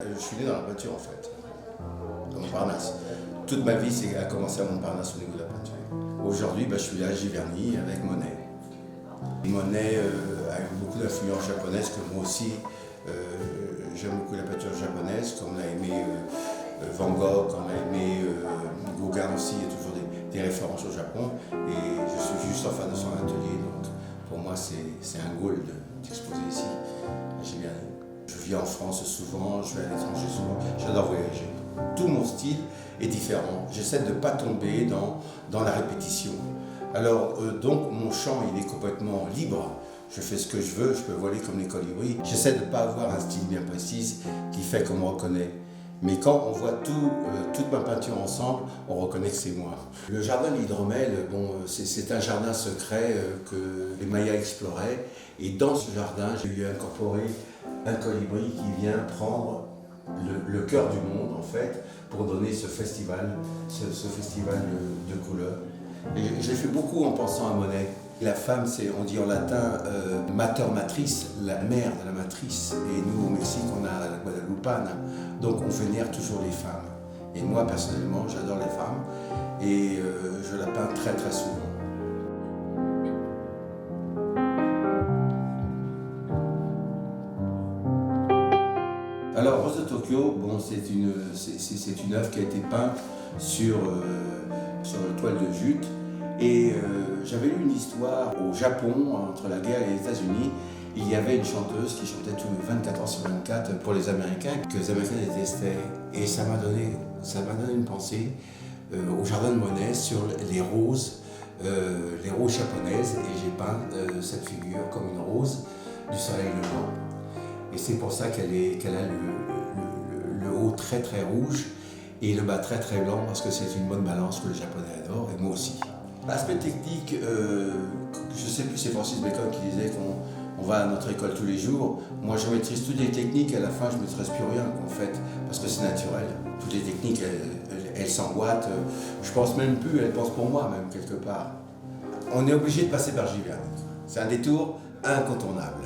Je suis né dans la peinture en fait, dans Montparnasse. Toute ma vie a commencé à Montparnasse au niveau de la peinture. Aujourd'hui, je suis là à Giverny avec Monet. Monet a eu beaucoup d'influences japonaises, que moi aussi j'aime beaucoup la peinture japonaise, comme l'a aimé Van Gogh, comme l'a aimé Gauguin aussi. Il y a toujours des références au Japon. Et je suis juste en face de son atelier, donc pour moi c'est un goal d'exposer ici à Giverny. Je vis en France souvent, je vais à l'étranger souvent, j'adore voyager. Tout mon style est différent. J'essaie de ne pas tomber dans la répétition. Alors, donc, mon champ, il est complètement libre. Je fais ce que je veux, je peux voler comme les colibris. J'essaie de ne pas avoir un style bien précis qui fait qu'on me reconnaît. Mais quand on voit toute ma peinture ensemble, on reconnaît que c'est moi. Le jardin de l'Hydromel, c'est un jardin secret que les Mayas exploraient. Et dans ce jardin, j'ai eu incorporé un colibri qui vient prendre le cœur du monde, en fait, pour donner ce festival de couleurs. Et je l'ai fait beaucoup en pensant à Monet. La femme, on dit en latin mater matris, la mère de la matrice. Et nous, au Mexique, on a la Guadalupana. Donc, on vénère toujours les femmes. Et moi, personnellement, j'adore les femmes. Et je la peins très, très souvent. Alors, Rose de Tokyo, c'est une œuvre qui a été peinte sur une toile de jute. Et j'avais lu une histoire au Japon, entre la guerre et les États-Unis. Il y avait une chanteuse qui chantait tous les 24 heures sur 24 pour les Américains, que les Américains détestaient. Et ça m'a donné une pensée au jardin de Monet sur les roses japonaises. Et j'ai peint cette figure comme une rose du soleil levant. Et c'est pour ça qu'elle a le haut très très rouge et le bas très très blanc, parce que c'est une bonne balance que le japonais adore, et moi aussi. L'aspect technique, je ne sais plus, c'est Francis Bacon qui disait qu'on va à notre école tous les jours. Moi je maîtrise toutes les techniques et à la fin je ne maîtrise plus rien en fait, parce que c'est naturel. Toutes les techniques, elles s'emboîtent, je pense même plus, elles pensent pour moi même quelque part. On est obligé de passer par Giverny. C'est un détour incontournable.